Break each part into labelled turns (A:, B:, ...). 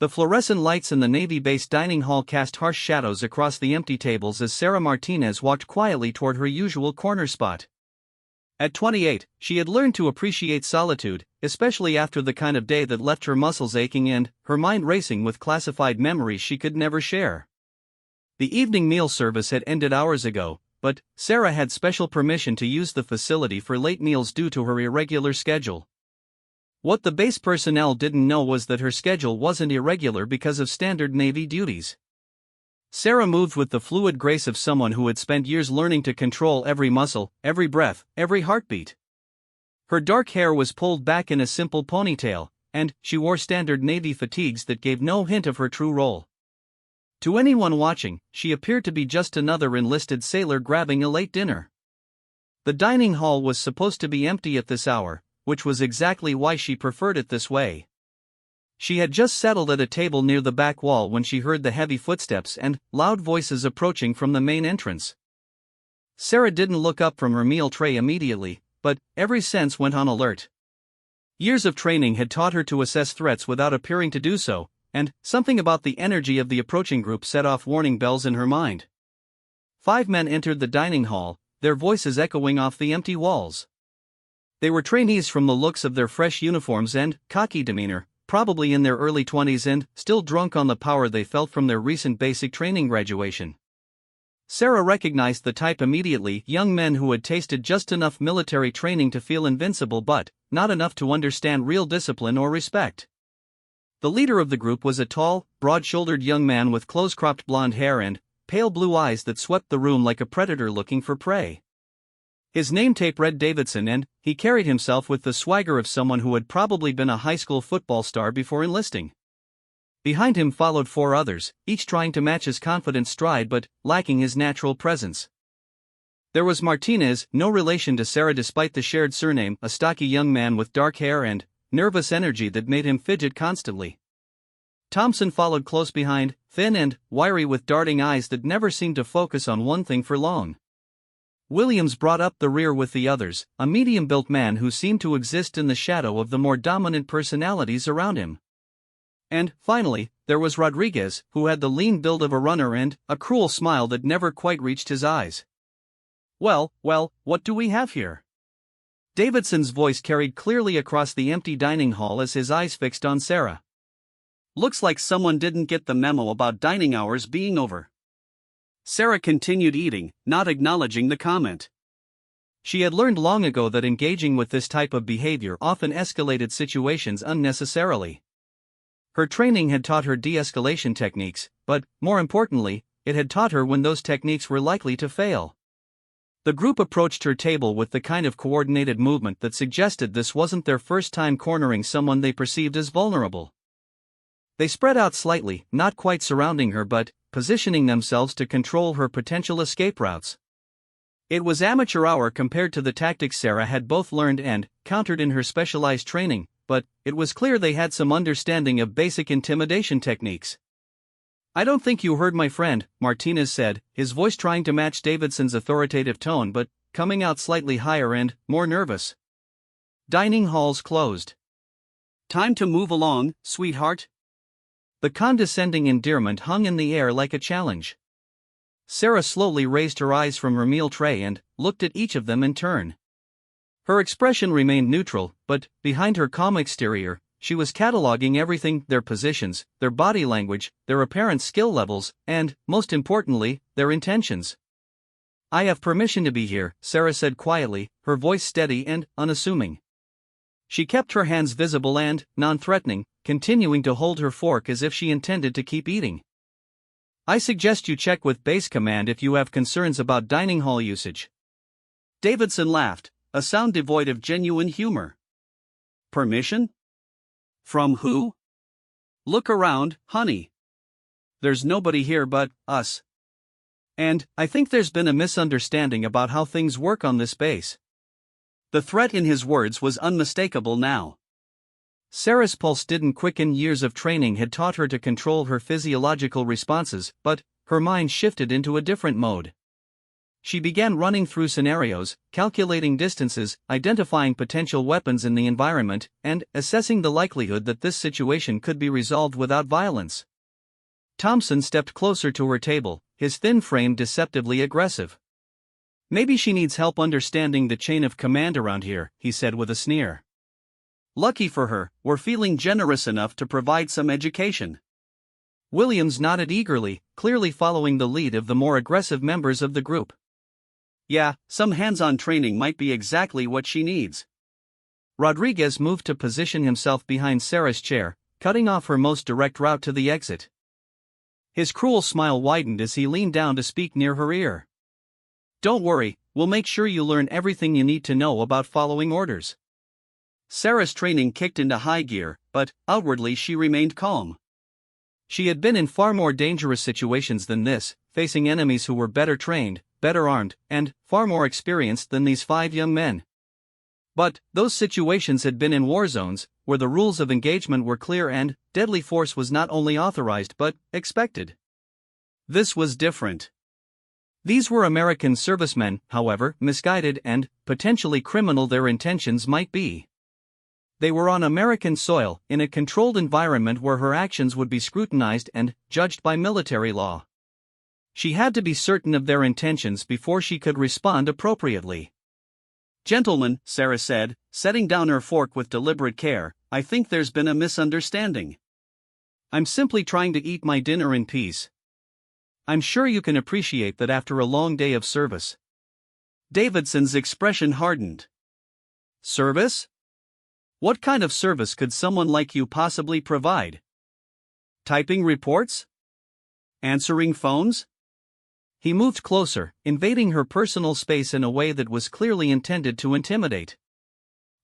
A: The fluorescent lights in the Navy-based dining hall cast harsh shadows across the empty tables as Sarah Martinez walked quietly toward her usual corner spot. At 28, she had learned to appreciate solitude, especially after the kind of day that left her muscles aching and her mind racing with classified memories she could never share. The evening meal service had ended hours ago, but Sarah had special permission to use the facility for late meals due to her irregular schedule. What the base personnel didn't know was that her schedule wasn't irregular because of standard Navy duties. Sarah moved with the fluid grace of someone who had spent years learning to control every muscle, every breath, every heartbeat. Her dark hair was pulled back in a simple ponytail, and she wore standard Navy fatigues that gave no hint of her true role. To anyone watching, she appeared to be just another enlisted sailor grabbing a late dinner. The dining hall was supposed to be empty at this hour, which was exactly why she preferred it this way. She had just settled at a table near the back wall when she heard the heavy footsteps and loud voices approaching from the main entrance. Sarah didn't look up from her meal tray immediately, but every sense went on alert. Years of training had taught her to assess threats without appearing to do so, and something about the energy of the approaching group set off warning bells in her mind. 5 men entered the dining hall, their voices echoing off the empty walls. They were trainees from the looks of their fresh uniforms and cocky demeanor, probably in their early 20s and still drunk on the power they felt from their recent basic training graduation. Sarah recognized the type immediately: young men who had tasted just enough military training to feel invincible but not enough to understand real discipline or respect. The leader of the group was a tall, broad-shouldered young man with close-cropped blonde hair and pale blue eyes that swept the room like a predator looking for prey. His name tape read Davidson, and he carried himself with the swagger of someone who had probably been a high school football star before enlisting. Behind him followed 4 others, each trying to match his confident stride but lacking his natural presence. There was Martinez, no relation to Sarah despite the shared surname, a stocky young man with dark hair and nervous energy that made him fidget constantly. Thompson followed close behind, thin and wiry with darting eyes that never seemed to focus on one thing for long. Williams brought up the rear with the others, a medium-built man who seemed to exist in the shadow of the more dominant personalities around him. And, finally, there was Rodriguez, who had the lean build of a runner and a cruel smile that never quite reached his eyes. Well, what do we have here?" Davidson's voice carried clearly across the empty dining hall as his eyes fixed on Sarah. "Looks like someone didn't get the memo about dining hours being over." Sarah continued eating, not acknowledging the comment. She had learned long ago that engaging with this type of behavior often escalated situations unnecessarily. Her training had taught her de-escalation techniques, but, more importantly, it had taught her when those techniques were likely to fail. The group approached her table with the kind of coordinated movement that suggested this wasn't their first time cornering someone they perceived as vulnerable. They spread out slightly, not quite surrounding her but positioning themselves to control her potential escape routes. It was amateur hour compared to the tactics Sarah had both learned and countered in her specialized training, but it was clear they had some understanding of basic intimidation techniques. "I don't think you heard my friend," Martinez said, his voice trying to match Davidson's authoritative tone but coming out slightly higher and more nervous. Dining halls closed. "Time to move along, sweetheart." The condescending endearment hung in the air like a challenge. Sarah slowly raised her eyes from her meal tray and looked at each of them in turn. Her expression remained neutral, but behind her calm exterior, she was cataloging everything: their positions, their body language, their apparent skill levels, and, most importantly, their intentions. "I have permission to be here," Sarah said quietly, her voice steady and unassuming. She kept her hands visible and non-threatening, continuing to hold her fork as if she intended to keep eating. "I suggest you check with base command if you have concerns about dining hall usage." Davidson laughed, a sound devoid of genuine humor. "Permission? From who? Look around, honey. There's nobody here but us. And I think there's been a misunderstanding about how things work on this base." The threat in his words was unmistakable now. Sarah's pulse didn't quicken. Years of training had taught her to control her physiological responses, but her mind shifted into a different mode. She began running through scenarios, calculating distances, identifying potential weapons in the environment, and assessing the likelihood that this situation could be resolved without violence. Thompson stepped closer to her table, his thin frame deceptively aggressive. "Maybe she needs help understanding the chain of command around here," he said with a sneer. "Lucky for her, we're feeling generous enough to provide some education." Williams nodded eagerly, clearly following the lead of the more aggressive members of the group. "Yeah, some hands-on training might be exactly what she needs." Rodriguez moved to position himself behind Sarah's chair, cutting off her most direct route to the exit. His cruel smile widened as he leaned down to speak near her ear. "Don't worry, we'll make sure you learn everything you need to know about following orders." Sarah's training kicked into high gear, but outwardly she remained calm. She had been in far more dangerous situations than this, facing enemies who were better trained, better armed, and far more experienced than these 5 young men. But those situations had been in war zones, where the rules of engagement were clear and deadly force was not only authorized but expected. This was different. These were American servicemen, however misguided and potentially criminal their intentions might be. They were on American soil, in a controlled environment where her actions would be scrutinized and judged by military law. She had to be certain of their intentions before she could respond appropriately. "Gentlemen," Sarah said, setting down her fork with deliberate care, "I think there's been a misunderstanding. I'm simply trying to eat my dinner in peace. I'm sure you can appreciate that after a long day of service." Davidson's expression hardened. "Service? What kind of service could someone like you possibly provide? Typing reports? Answering phones?" He moved closer, invading her personal space in a way that was clearly intended to intimidate.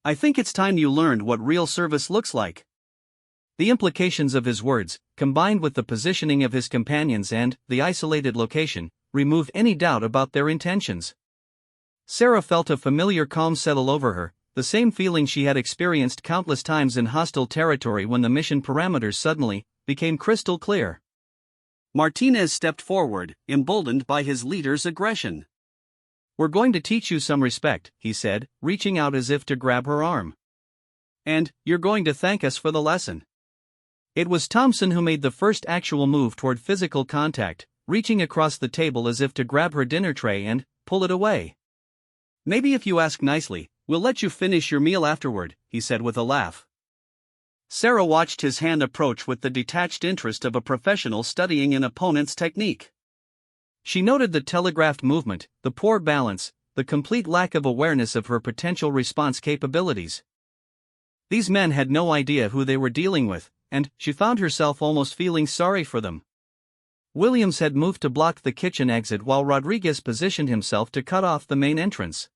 A: "I think it's time you learned what real service looks like." The implications of his words, combined with the positioning of his companions and the isolated location, removed any doubt about their intentions. Sarah felt a familiar calm settle over her, the same feeling she had experienced countless times in hostile territory when the mission parameters suddenly became crystal clear. Martinez stepped forward, emboldened by his leader's aggression. "We're going to teach you some respect," he said, reaching out as if to grab her arm. "And you're going to thank us for the lesson." It was Thompson who made the first actual move toward physical contact, reaching across the table as if to grab her dinner tray and pull it away. "Maybe if you ask nicely, we'll let you finish your meal afterward," he said with a laugh. Sarah watched his hand approach with the detached interest of a professional studying an opponent's technique. She noted the telegraphed movement, the poor balance, the complete lack of awareness of her potential response capabilities. These men had no idea who they were dealing with, and she found herself almost feeling sorry for them. Williams had moved to block the kitchen exit while Rodriguez positioned himself to cut off the main entrance.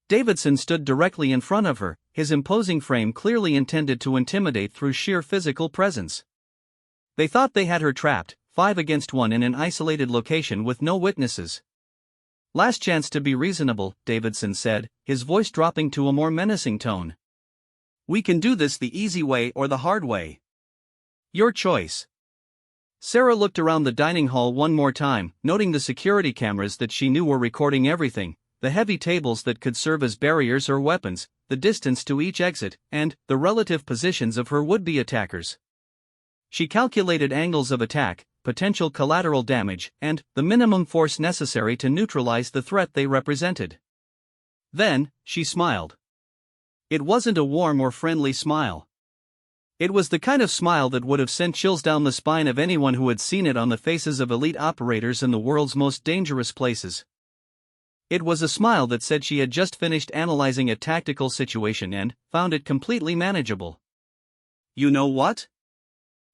A: Davidson stood directly in front of her, his imposing frame clearly intended to intimidate through sheer physical presence. They thought they had her trapped, 5 against 1 in an isolated location with no witnesses. "Last chance to be reasonable," Davidson said, his voice dropping to a more menacing tone. "We can do this the easy way or the hard way. Your choice." Sarah looked around the dining hall one more time, noting the security cameras that she knew were recording everything, the heavy tables that could serve as barriers or weapons, the distance to each exit, and the relative positions of her would-be attackers. She calculated angles of attack, potential collateral damage, and the minimum force necessary to neutralize the threat they represented. Then, she smiled. It wasn't a warm or friendly smile. It was the kind of smile that would have sent chills down the spine of anyone who had seen it on the faces of elite operators in the world's most dangerous places. It was a smile that said she had just finished analyzing a tactical situation and found it completely manageable. "You know what?"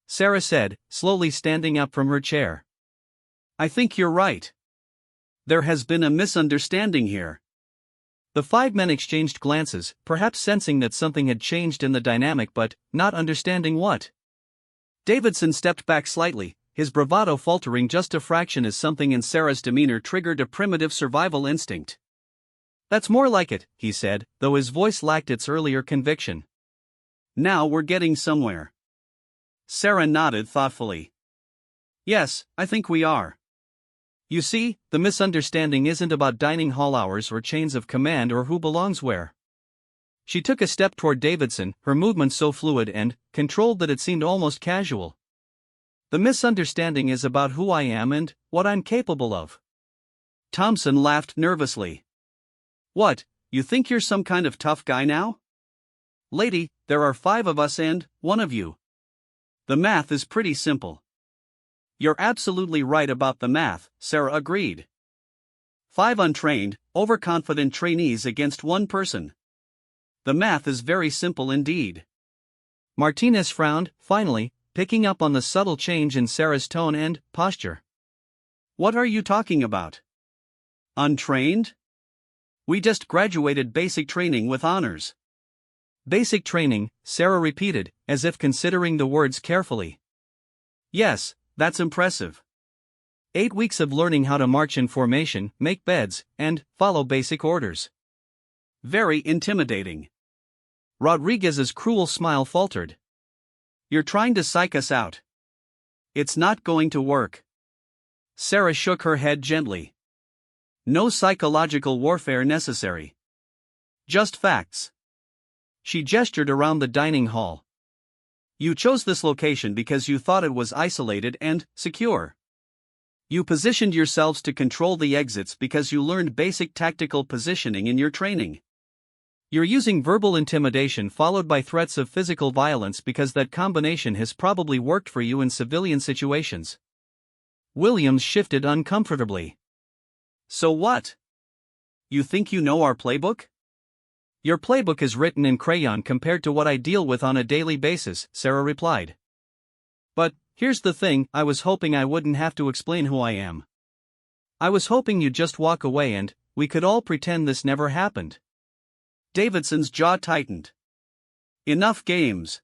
A: Sarah said, slowly standing up from her chair. "I think you're right. There has been a misunderstanding here." The 5 men exchanged glances, perhaps sensing that something had changed in the dynamic but not understanding what. Davidson stepped back slightly, his bravado faltering just a fraction as something in Sarah's demeanor triggered a primitive survival instinct. "That's more like it," he said, though his voice lacked its earlier conviction. "Now we're getting somewhere." Sarah nodded thoughtfully. "Yes, I think we are. You see, the misunderstanding isn't about dining hall hours or chains of command or who belongs where. She took a step toward Davidson, her movement so fluid and controlled that it seemed almost casual. The misunderstanding is about who I am and what I'm capable of. Thompson laughed nervously. What, you think you're some kind of tough guy now? Lady, there are 5 of us and 1 of you. The math is pretty simple. You're absolutely right about the math, Sarah agreed. 5 untrained, overconfident trainees against 1 person. The math is very simple indeed. Martinez frowned, finally, picking up on the subtle change in Sarah's tone and posture. What are you talking about? Untrained? We just graduated basic training with honors. Basic training, Sarah repeated, as if considering the words carefully. Yes, that's impressive. 8 weeks of learning how to march in formation, make beds, and follow basic orders. Very intimidating. Rodriguez's cruel smile faltered. You're trying to psych us out. It's not going to work. Sarah shook her head gently. No psychological warfare necessary. Just facts. She gestured around the dining hall. You chose this location because you thought it was isolated and secure. You positioned yourselves to control the exits because you learned basic tactical positioning in your training. You're using verbal intimidation followed by threats of physical violence because that combination has probably worked for you in civilian situations. Williams shifted uncomfortably. So what? You think you know our playbook? Your playbook is written in crayon compared to what I deal with on a daily basis, Sarah replied. But, here's the thing, I was hoping I wouldn't have to explain who I am. I was hoping you'd just walk away and we could all pretend this never happened. Davidson's jaw tightened. Enough games.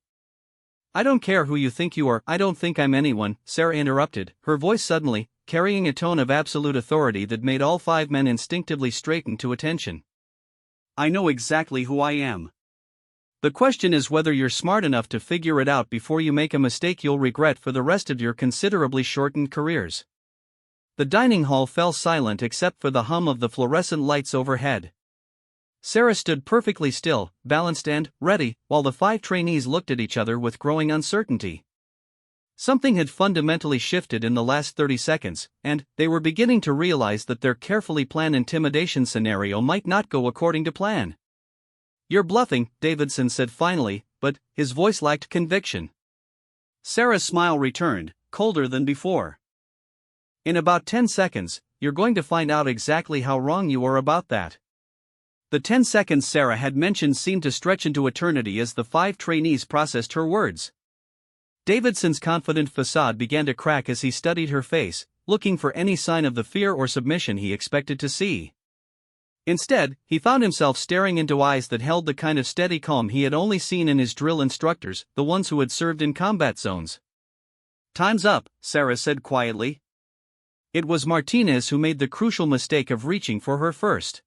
A: I don't care who you think you are, I don't think I'm anyone, Sarah interrupted, her voice suddenly carrying a tone of absolute authority that made all 5 men instinctively straighten to attention. I know exactly who I am. The question is whether you're smart enough to figure it out before you make a mistake you'll regret for the rest of your considerably shortened careers. The dining hall fell silent except for the hum of the fluorescent lights overhead. Sarah stood perfectly still, balanced and ready, while the 5 trainees looked at each other with growing uncertainty. Something had fundamentally shifted in the last 30 seconds, and they were beginning to realize that their carefully planned intimidation scenario might not go according to plan. You're bluffing, Davidson said finally, but his voice lacked conviction. Sarah's smile returned, colder than before. In about 10 seconds, you're going to find out exactly how wrong you were about that. The 10 seconds Sarah had mentioned seemed to stretch into eternity as the 5 trainees processed her words. Davidson's confident facade began to crack as he studied her face, looking for any sign of the fear or submission he expected to see. Instead, he found himself staring into eyes that held the kind of steady calm he had only seen in his drill instructors, the ones who had served in combat zones. Time's up, Sarah said quietly. It was Martinez who made the crucial mistake of reaching for her first.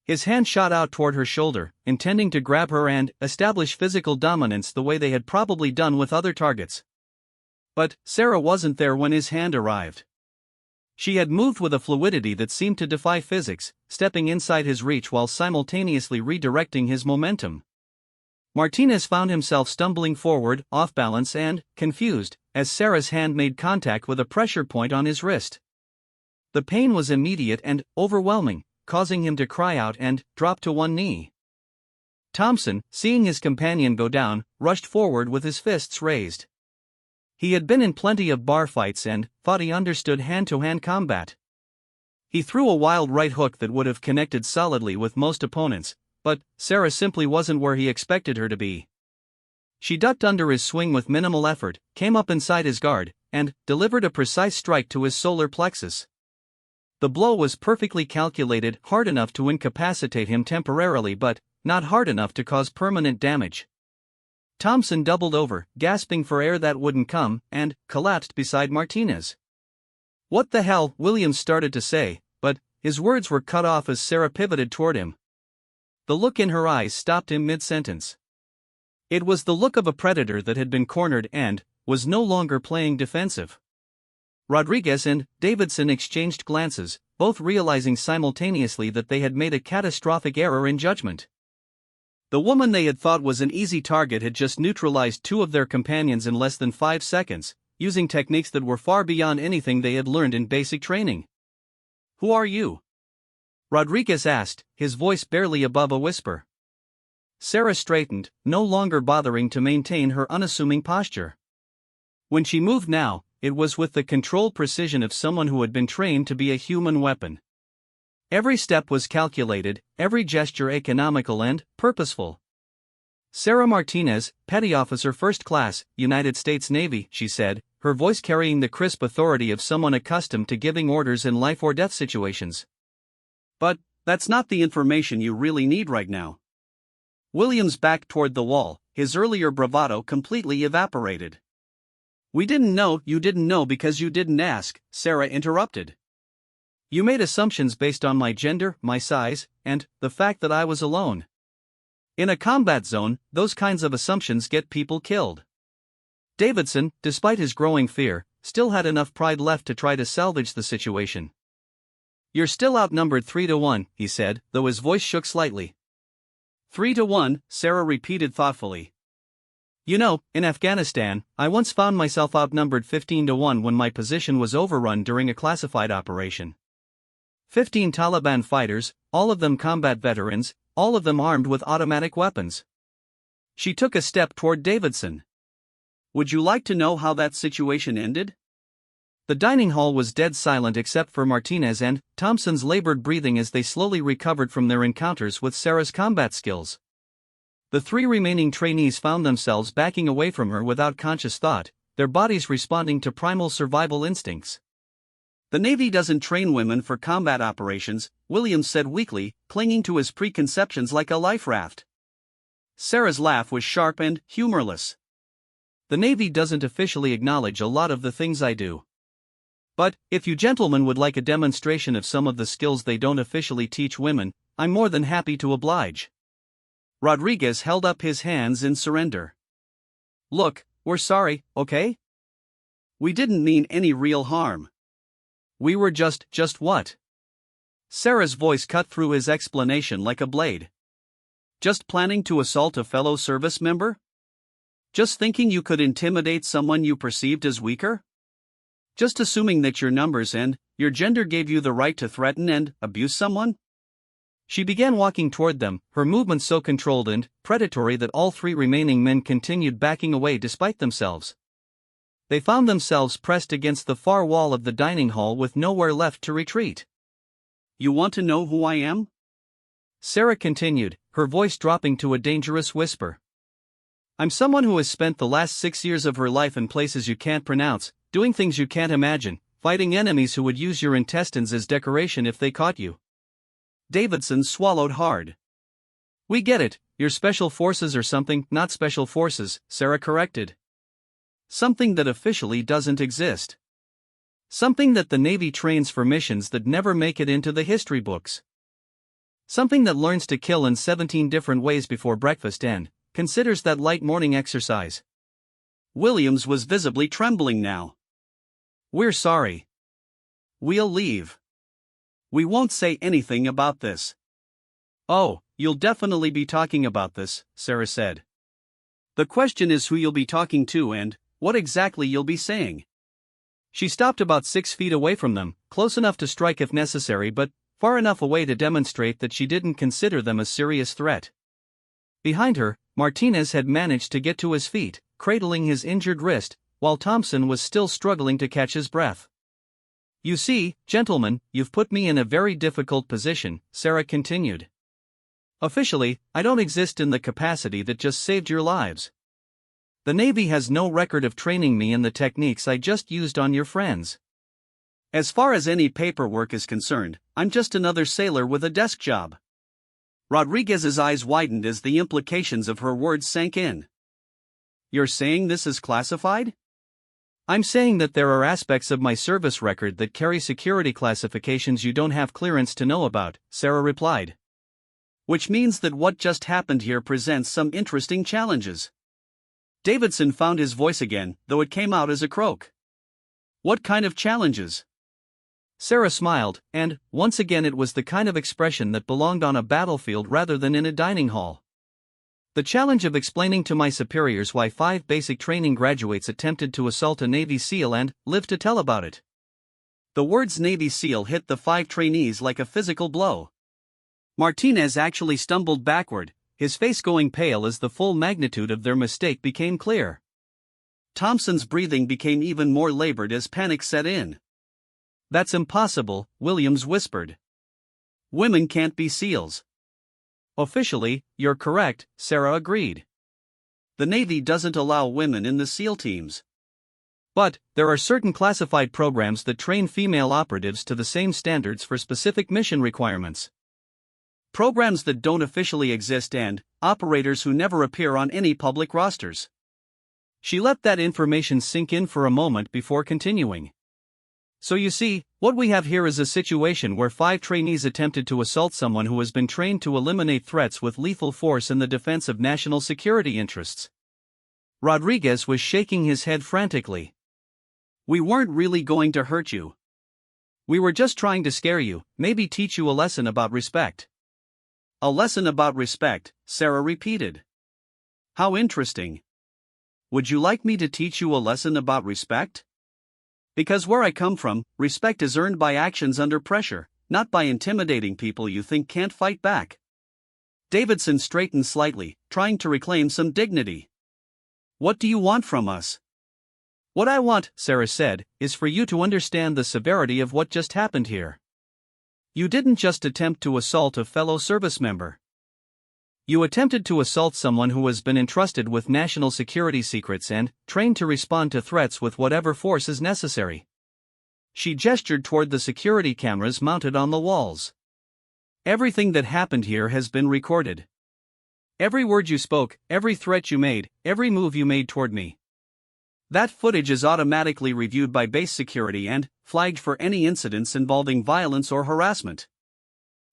A: His hand shot out toward her shoulder, intending to grab her and establish physical dominance the way they had probably done with other targets. But Sarah wasn't there when his hand arrived. She had moved with a fluidity that seemed to defy physics, stepping inside his reach while simultaneously redirecting his momentum. Martinez found himself stumbling forward, off balance and confused, as Sarah's hand made contact with a pressure point on his wrist. The pain was immediate and overwhelming, causing him to cry out and drop to one knee. Thompson, seeing his companion go down, rushed forward with his fists raised. He had been in plenty of bar fights and thought he understood hand-to-hand combat. He threw a wild right hook that would have connected solidly with most opponents, but Sarah simply wasn't where he expected her to be. She ducked under his swing with minimal effort, came up inside his guard, and delivered a precise strike to his solar plexus. The blow was perfectly calculated, hard enough to incapacitate him temporarily but not hard enough to cause permanent damage. Thompson doubled over, gasping for air that wouldn't come, and collapsed beside Martinez. What the hell, Williams started to say, but his words were cut off as Sarah pivoted toward him. The look in her eyes stopped him mid-sentence. It was the look of a predator that had been cornered and was no longer playing defensive. Rodriguez and Davidson exchanged glances, both realizing simultaneously that they had made a catastrophic error in judgment. The woman they had thought was an easy target had just neutralized two of their companions in less than 5 seconds, using techniques that were far beyond anything they had learned in basic training. "Who are you?" Rodriguez asked, his voice barely above a whisper. Sarah straightened, no longer bothering to maintain her unassuming posture. When she moved now, it was with the controlled precision of someone who had been trained to be a human weapon. Every step was calculated, every gesture economical and purposeful. "Sarah Martinez, Petty Officer First Class, United States Navy," she said, her voice carrying the crisp authority of someone accustomed to giving orders in life-or-death situations. "But that's not the information you really need right now." Williams backed toward the wall, his earlier bravado completely evaporated. "We didn't know you didn't know because you didn't ask," Sarah interrupted. "You made assumptions based on my gender, my size, and the fact that I was alone. In a combat zone, those kinds of assumptions get people killed." Davidson, despite his growing fear, still had enough pride left to try to salvage the situation. "You're still outnumbered 3-1, he said, though his voice shook slightly. 3-1, Sarah repeated thoughtfully. "You know, in Afghanistan, I once found myself outnumbered 15-1 when my position was overrun during a classified operation. 15 Taliban fighters, all of them combat veterans, all of them armed with automatic weapons." She took a step toward Davidson. "Would you like to know how that situation ended?" The dining hall was dead silent except for Martinez and Thompson's labored breathing as they slowly recovered from their encounters with Sarah's combat skills. The three remaining trainees found themselves backing away from her without conscious thought, their bodies responding to primal survival instincts. "The Navy doesn't train women for combat operations," Williams said weakly, clinging to his preconceptions like a life raft. Sarah's laugh was sharp and humorless. "The Navy doesn't officially acknowledge a lot of the things I do. But, if you gentlemen would like a demonstration of some of the skills they don't officially teach women, I'm more than happy to oblige." Rodriguez held up his hands in surrender. "Look, we're sorry, okay? We didn't mean any real harm. We were just what?" Sarah's voice cut through his explanation like a blade. "Just planning to assault a fellow service member? Just thinking you could intimidate someone you perceived as weaker? Just assuming that your numbers and your gender gave you the right to threaten and abuse someone?" She began walking toward them, her movements so controlled and predatory that all three remaining men continued backing away despite themselves. They found themselves pressed against the far wall of the dining hall with nowhere left to retreat. "You want to know who I am?" Sarah continued, her voice dropping to a dangerous whisper. "I'm someone who has spent the last 6 years of her life in places you can't pronounce, doing things you can't imagine, fighting enemies who would use your intestines as decoration if they caught you." Davidson swallowed hard. "We get it, you're special forces or something." "Not special forces," Sarah corrected. "Something that officially doesn't exist. Something that the Navy trains for missions that never make it into the history books. Something that learns to kill in 17 different ways before breakfast and considers that light morning exercise." Williams was visibly trembling now. "We're sorry. We'll leave. We won't say anything about this." "Oh, you'll definitely be talking about this," Sarah said. "The question is who you'll be talking to and what exactly you'll be saying." She stopped about 6 feet away from them, close enough to strike if necessary but far enough away to demonstrate that she didn't consider them a serious threat. Behind her, Martinez had managed to get to his feet, cradling his injured wrist, while Thompson was still struggling to catch his breath. "You see, gentlemen, you've put me in a very difficult position," Sarah continued. "Officially, I don't exist in the capacity that just saved your lives. The Navy has no record of training me in the techniques I just used on your friends. As far as any paperwork is concerned, I'm just another sailor with a desk job." Rodriguez's eyes widened as the implications of her words sank in. "You're saying this is classified?" "I'm saying that there are aspects of my service record that carry security classifications you don't have clearance to know about," Sarah replied. "Which means that what just happened here presents some interesting challenges." Davidson found his voice again, though it came out as a croak. What kind of challenges? Sarah smiled, and, once again, it was the kind of expression that belonged on a battlefield rather than in a dining hall. The challenge of explaining to my superiors why 5 basic training graduates attempted to assault a Navy SEAL and lived to tell about it. The words Navy SEAL hit the 5 trainees like a physical blow. Martinez actually stumbled backward, his face going pale as the full magnitude of their mistake became clear. Thompson's breathing became even more labored as panic set in. "That's impossible," Williams whispered. "Women can't be SEALs." "Officially, you're correct," Sarah agreed. "The Navy doesn't allow women in the SEAL teams. But, there are certain classified programs that train female operatives to the same standards for specific mission requirements. Programs that don't officially exist and operators who never appear on any public rosters." She let that information sink in for a moment before continuing. "So you see, what we have here is a situation where 5 trainees attempted to assault someone who has been trained to eliminate threats with lethal force in the defense of national security interests." Rodriguez was shaking his head frantically. "We weren't really going to hurt you. We were just trying to scare you, maybe teach you a lesson about respect." "A lesson about respect," Sarah repeated. "How interesting. Would you like me to teach you a lesson about respect? Because where I come from, respect is earned by actions under pressure, not by intimidating people you think can't fight back." Davidson straightened slightly, trying to reclaim some dignity. "What do you want from us?" "What I want," Sarah said, "is for you to understand the severity of what just happened here. You didn't just attempt to assault a fellow service member. You attempted to assault someone who has been entrusted with national security secrets and trained to respond to threats with whatever force is necessary." She gestured toward the security cameras mounted on the walls. "Everything that happened here has been recorded. Every word you spoke, every threat you made, every move you made toward me. That footage is automatically reviewed by base security and flagged for any incidents involving violence or harassment."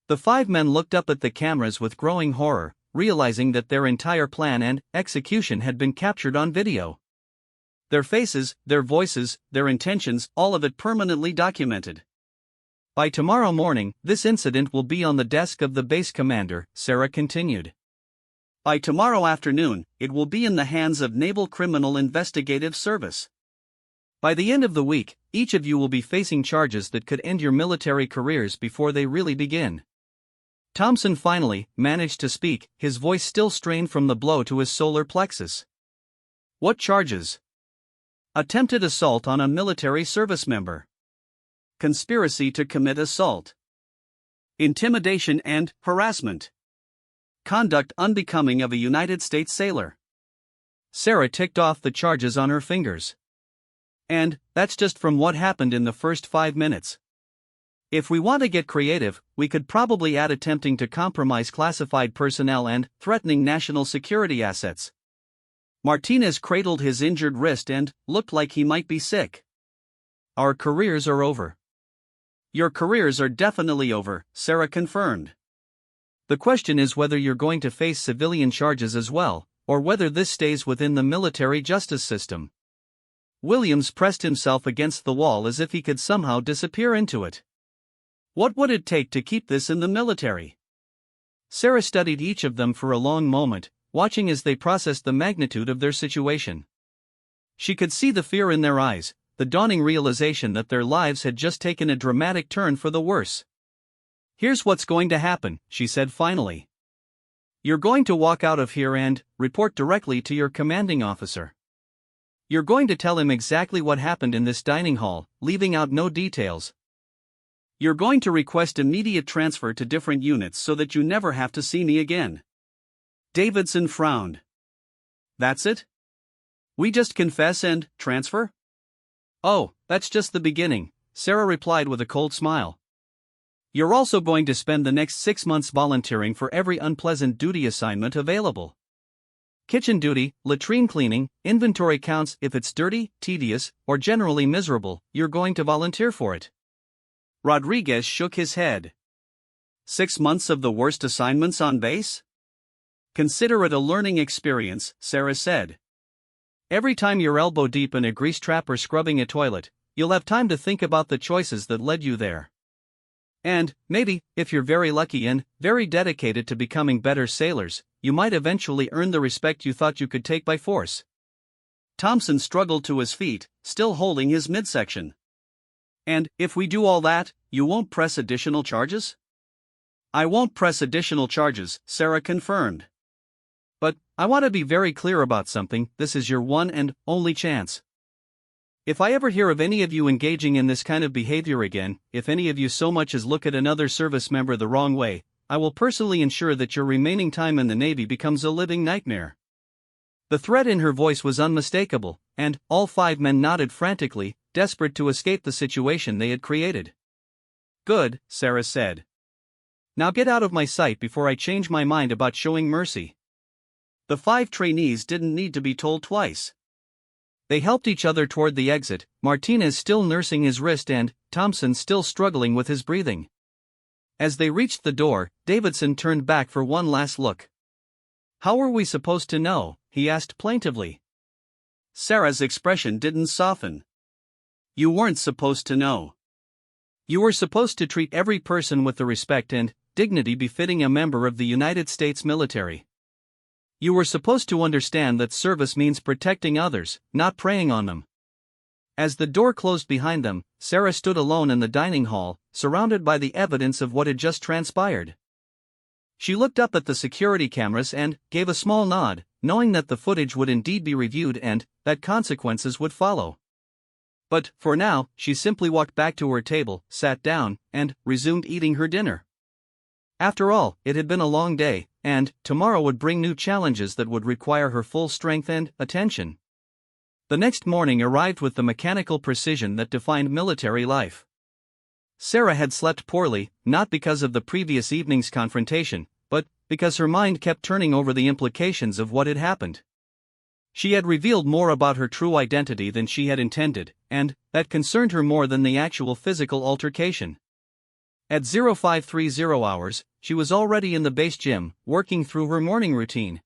A: The 5 men looked up at the cameras with growing horror, realizing that their entire plan and execution had been captured on video. Their faces, their voices, their intentions, all of it permanently documented. "By tomorrow morning, this incident will be on the desk of the base commander," Sarah continued. "By tomorrow afternoon, it will be in the hands of Naval Criminal Investigative Service. By the end of the week, each of you will be facing charges that could end your military careers before they really begin." Thompson finally managed to speak, his voice still strained from the blow to his solar plexus. "What charges?" "Attempted assault on a military service member. Conspiracy to commit assault. Intimidation and harassment. Conduct unbecoming of a United States sailor." Sarah ticked off the charges on her fingers. "And that's just from what happened in the first 5 minutes. If we want to get creative, we could probably add attempting to compromise classified personnel and threatening national security assets." Martinez cradled his injured wrist and looked like he might be sick. "Our careers are over." "Your careers are definitely over," Sarah confirmed. "The question is whether you're going to face civilian charges as well, or whether this stays within the military justice system." Williams pressed himself against the wall as if he could somehow disappear into it. "What would it take to keep this in the military?" Sarah studied each of them for a long moment, watching as they processed the magnitude of their situation. She could see the fear in their eyes, the dawning realization that their lives had just taken a dramatic turn for the worse. "Here's what's going to happen," she said finally. "You're going to walk out of here and report directly to your commanding officer. You're going to tell him exactly what happened in this dining hall, leaving out no details. You're going to request immediate transfer to different units so that you never have to see me again." Davidson frowned. "That's it? We just confess and transfer?" "Oh, that's just the beginning," Sarah replied with a cold smile. "You're also going to spend the next 6 months volunteering for every unpleasant duty assignment available. Kitchen duty, latrine cleaning, inventory counts. If it's dirty, tedious, or generally miserable, you're going to volunteer for it." Rodriguez shook his head. 6 months of the worst assignments on base? "Consider it a learning experience," Sarah said. "Every time you're elbow deep in a grease trap or scrubbing a toilet, you'll have time to think about the choices that led you there. And, maybe, if you're very lucky and very dedicated to becoming better sailors, you might eventually earn the respect you thought you could take by force." Thompson struggled to his feet, still holding his midsection. "And, if we do all that, you won't press additional charges?" "I won't press additional charges," Sarah confirmed. "But, I want to be very clear about something, this is your one and only chance. If I ever hear of any of you engaging in this kind of behavior again, if any of you so much as look at another service member the wrong way, I will personally ensure that your remaining time in the Navy becomes a living nightmare." The threat in her voice was unmistakable, and all 5 men nodded frantically, desperate to escape the situation they had created. "Good," Sarah said. "Now get out of my sight before I change my mind about showing mercy." The 5 trainees didn't need to be told twice. They helped each other toward the exit, Martinez still nursing his wrist and Thompson still struggling with his breathing. As they reached the door, Davidson turned back for one last look. "How were we supposed to know?" he asked plaintively. Sarah's expression didn't soften. "You weren't supposed to know. You were supposed to treat every person with the respect and dignity befitting a member of the United States military. You were supposed to understand that service means protecting others, not preying on them." As the door closed behind them, Sarah stood alone in the dining hall, surrounded by the evidence of what had just transpired. She looked up at the security cameras and gave a small nod, knowing that the footage would indeed be reviewed and that consequences would follow. But, for now, she simply walked back to her table, sat down, and resumed eating her dinner. After all, it had been a long day, and tomorrow would bring new challenges that would require her full strength and attention. The next morning arrived with the mechanical precision that defined military life. Sarah had slept poorly, not because of the previous evening's confrontation, but because her mind kept turning over the implications of what had happened. She had revealed more about her true identity than she had intended, and that concerned her more than the actual physical altercation. At 0530 hours, she was already in the base gym, working through her morning routine.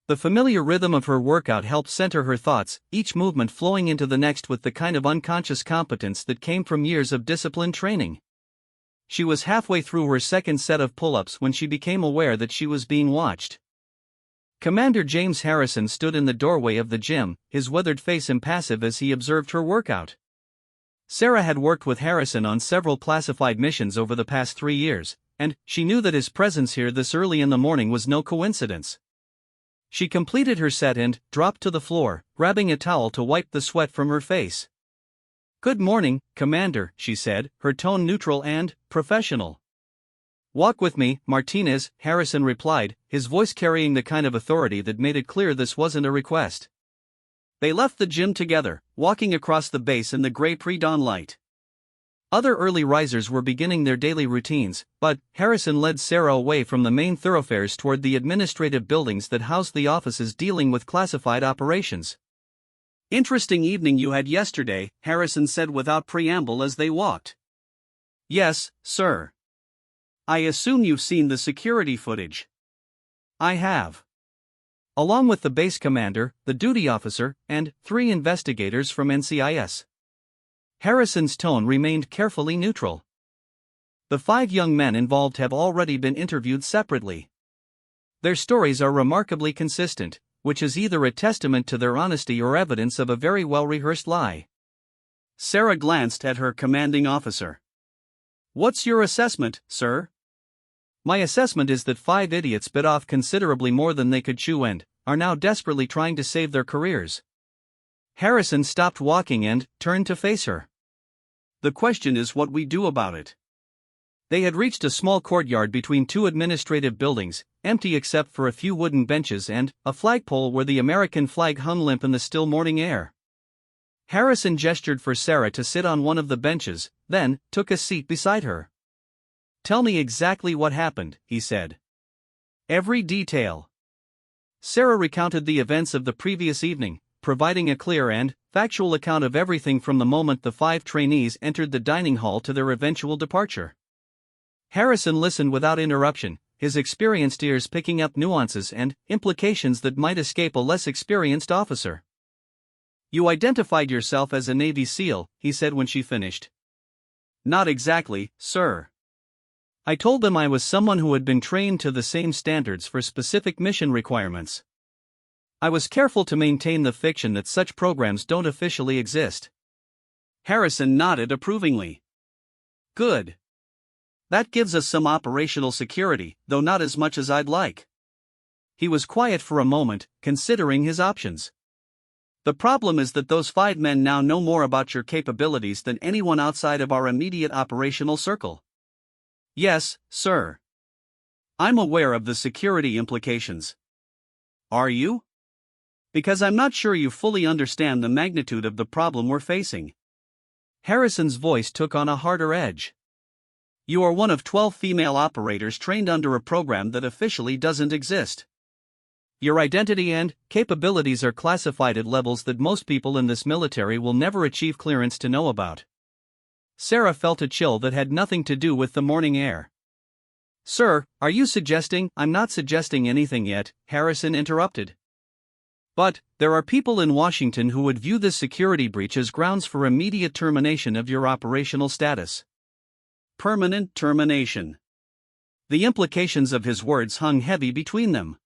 A: The familiar rhythm of her workout helped center her thoughts, each movement flowing into the next with the kind of unconscious competence that came from years of disciplined training. She was halfway through her second set of pull-ups when she became aware that she was being watched. Commander James Harrison stood in the doorway of the gym, his weathered face impassive as he observed her workout. Sarah had worked with Harrison on several classified missions over the past 3 years, and she knew that his presence here this early in the morning was no coincidence. She completed her set and dropped to the floor, grabbing a towel to wipe the sweat from her face. "Good morning, Commander," she said, her tone neutral and professional. "Walk with me, Martinez," Harrison replied, his voice carrying the kind of authority that made it clear this wasn't a request. They left the gym together, walking across the base in the gray pre-dawn light. Other early risers were beginning their daily routines, but Harrison led Sarah away from the main thoroughfares toward the administrative buildings that housed the offices dealing with classified operations. "Interesting evening you had yesterday," Harrison said without preamble as they walked. "Yes, sir. I assume you've seen the security footage." "I have. Along with the base commander, the duty officer, and 3 investigators from NCIS." Harrison's tone remained carefully neutral. "The 5 young men involved have already been interviewed separately. Their stories are remarkably consistent, which is either a testament to their honesty or evidence of a very well-rehearsed lie." Sarah glanced at her commanding officer. "What's your assessment, sir?" "My assessment is that 5 idiots bit off considerably more than they could chew and are now desperately trying to save their careers." Harrison stopped walking and turned to face her. "The question is what we do about it." They had reached a small courtyard between 2 administrative buildings, empty except for a few wooden benches and a flagpole where the American flag hung limp in the still morning air. Harrison gestured for Sarah to sit on one of the benches, then took a seat beside her. "Tell me exactly what happened," he said. "Every detail." Sarah recounted the events of the previous evening, providing a clear and factual account of everything from the moment the 5 trainees entered the dining hall to their eventual departure. Harrison listened without interruption, his experienced ears picking up nuances and implications that might escape a less experienced officer. You identified yourself as a Navy SEAL, he said when she finished. Not exactly, sir. I told them I was someone who had been trained to the same standards for specific mission requirements. I was careful to maintain the fiction that such programs don't officially exist. Harrison nodded approvingly. Good. That gives us some operational security, though not as much as I'd like. He was quiet for a moment, considering his options. The problem is that those 5 men now know more about your capabilities than anyone outside of our immediate operational circle. Yes, sir. I'm aware of the security implications. Are you? Because I'm not sure you fully understand the magnitude of the problem we're facing. Harrison's voice took on a harder edge. You are one of 12 female operators trained under a program that officially doesn't exist. Your identity and capabilities are classified at levels that most people in this military will never achieve clearance to know about. Sarah felt a chill that had nothing to do with the morning air. Sir, are you suggesting? I'm not suggesting anything yet, Harrison interrupted. But, there are people in Washington who would view this security breach as grounds for immediate termination of your operational status. Permanent termination. The implications of his words hung heavy between them.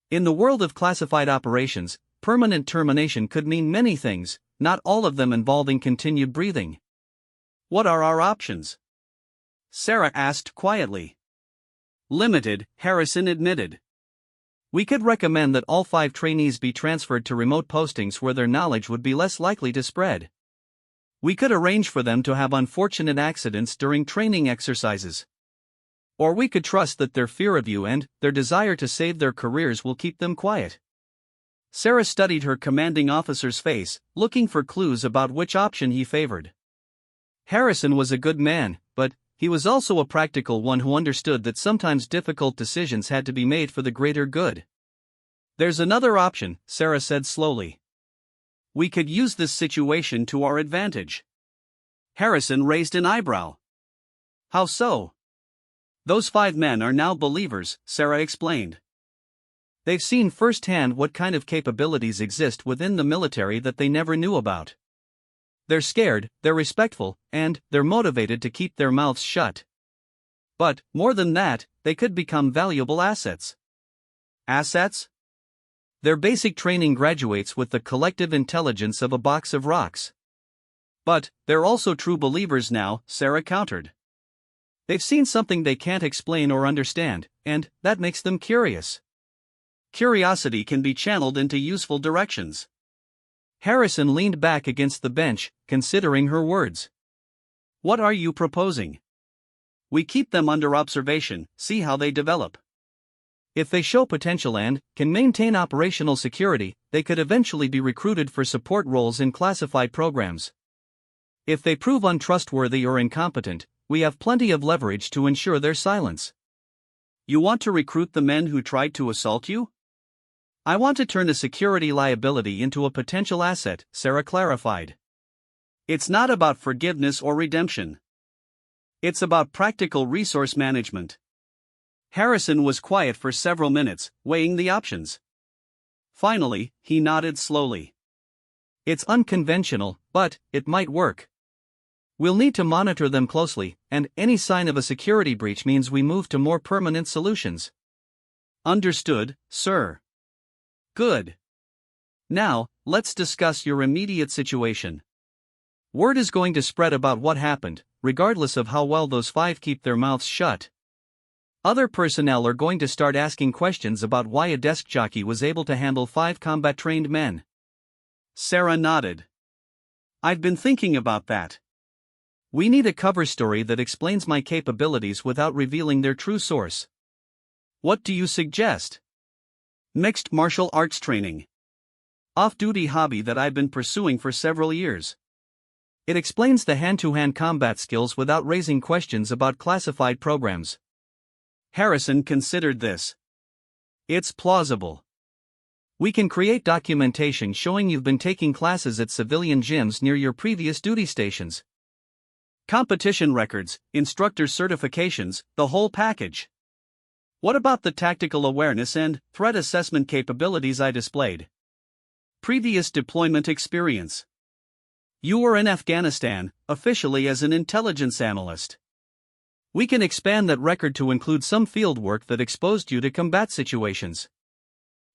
A: In the world of classified operations, permanent termination could mean many things, not all of them involving continued breathing. What are our options? Sarah asked quietly. Limited, Harrison admitted. We could recommend that all 5 trainees be transferred to remote postings where their knowledge would be less likely to spread. We could arrange for them to have unfortunate accidents during training exercises. Or we could trust that their fear of you and their desire to save their careers will keep them quiet. Sarah studied her commanding officer's face, looking for clues about which option he favored. Harrison was a good man, but he was also a practical one who understood that sometimes difficult decisions had to be made for the greater good. There's another option, Sarah said slowly. We could use this situation to our advantage. Harrison raised an eyebrow. How so? Those 5 men are now believers, Sarah explained. They've seen firsthand what kind of capabilities exist within the military that they never knew about. They're scared, they're respectful, and they're motivated to keep their mouths shut. But, more than that, they could become valuable assets. Assets? Their basic training graduates with the collective intelligence of a box of rocks. But, they're also true believers now, Sarah countered. They've seen something they can't explain or understand, and that makes them curious. Curiosity can be channeled into useful directions. Harrison leaned back against the bench, considering her words. What are you proposing? We keep them under observation, see how they develop. If they show potential and can maintain operational security, they could eventually be recruited for support roles in classified programs. If they prove untrustworthy or incompetent, we have plenty of leverage to ensure their silence. You want to recruit the men who tried to assault you? I want to turn a security liability into a potential asset, Sarah clarified. It's not about forgiveness or redemption. It's about practical resource management. Harrison was quiet for several minutes, weighing the options. Finally, he nodded slowly. It's unconventional, but it might work. We'll need to monitor them closely, and any sign of a security breach means we move to more permanent solutions. Understood, sir. Good. Now, let's discuss your immediate situation. Word is going to spread about what happened, regardless of how well those 5 keep their mouths shut. Other personnel are going to start asking questions about why a desk jockey was able to handle 5 combat-trained men. Sarah nodded. I've been thinking about that. We need a cover story that explains my capabilities without revealing their true source. What do you suggest? Mixed martial arts training. Off-duty hobby that I've been pursuing for several years. It explains the hand-to-hand combat skills without raising questions about classified programs. Harrison considered this. It's plausible. We can create documentation showing you've been taking classes at civilian gyms near your previous duty stations. Competition records, instructor certifications, the whole package. What about the tactical awareness and threat assessment capabilities I displayed? Previous deployment experience. You were in Afghanistan, officially as an intelligence analyst. We can expand that record to include some field work that exposed you to combat situations.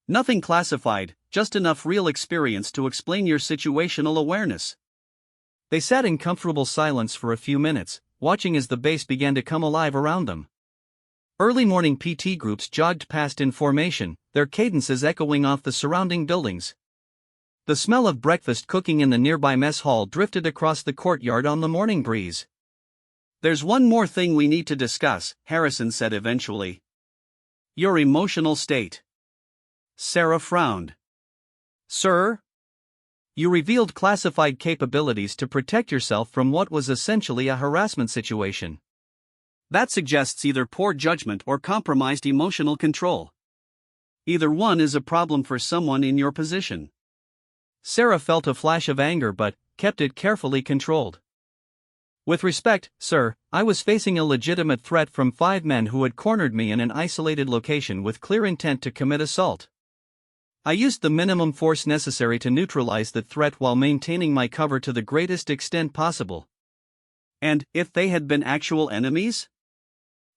A: Nothing classified, just enough real experience to explain your situational awareness. They sat in comfortable silence for a few minutes, watching as the base began to come alive around them. Early morning PT groups jogged past in formation, their cadences echoing off the surrounding buildings. The smell of breakfast cooking in the nearby mess hall drifted across the courtyard on the morning breeze. "There's one more thing we need to discuss," Harrison said eventually. "Your emotional state." Sarah frowned. "Sir?" "You revealed classified capabilities to protect yourself from what was essentially a harassment situation. That suggests either poor judgment or compromised emotional control. Either one is a problem for someone in your position." Sarah felt a flash of anger but kept it carefully controlled. "With respect, sir, I was facing a legitimate threat from 5 men who had cornered me in an isolated location with clear intent to commit assault. I used the minimum force necessary to neutralize the threat while maintaining my cover to the greatest extent possible." "And if they had been actual enemies?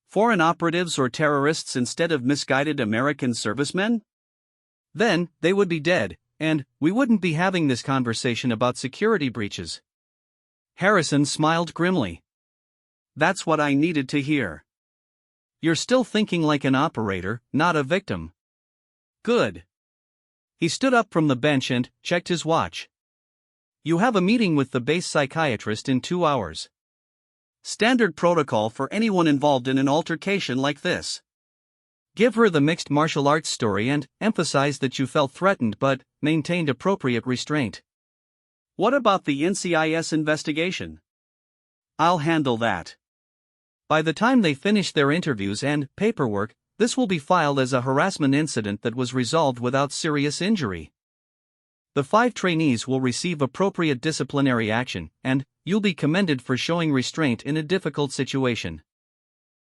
A: Foreign operatives or terrorists instead of misguided American servicemen? Then, they would be dead, and we wouldn't be having this conversation about security breaches." Harrison smiled grimly. "That's what I needed to hear. You're still thinking like an operator, not a victim. Good." He stood up from the bench and checked his watch. "You have a meeting with the base psychiatrist in 2 hours. Standard protocol for anyone involved in an altercation like this. Give her the mixed martial arts story and emphasize that you felt threatened but maintained appropriate restraint." "What about the NCIS investigation?" "I'll handle that. By the time they finish their interviews and paperwork, this will be filed as a harassment incident that was resolved without serious injury. The 5 trainees will receive appropriate disciplinary action, and you'll be commended for showing restraint in a difficult situation."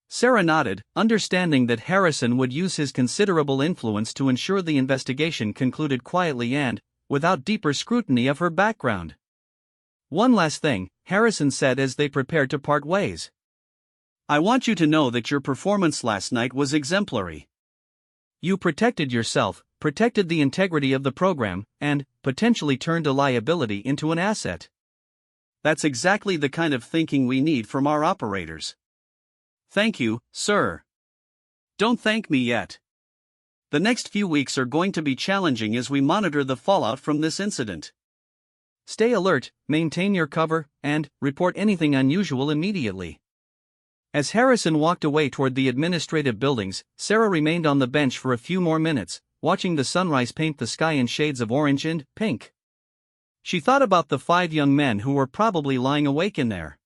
A: Sarah nodded, understanding that Harrison would use his considerable influence to ensure the investigation concluded quietly and without deeper scrutiny of her background. "One last thing," Harrison said as they prepared to part ways. "I want you to know that your performance last night was exemplary. You protected yourself, protected the integrity of the program, and potentially turned a liability into an asset. That's exactly the kind of thinking we need from our operators." "Thank you, sir." "Don't thank me yet. The next few weeks are going to be challenging as we monitor the fallout from this incident. Stay alert, maintain your cover, and report anything unusual immediately." As Harrison walked away toward the administrative buildings, Sarah remained on the bench for a few more minutes, watching the sunrise paint the sky in shades of orange and pink. She thought about the 5 young men who were probably lying awake in there.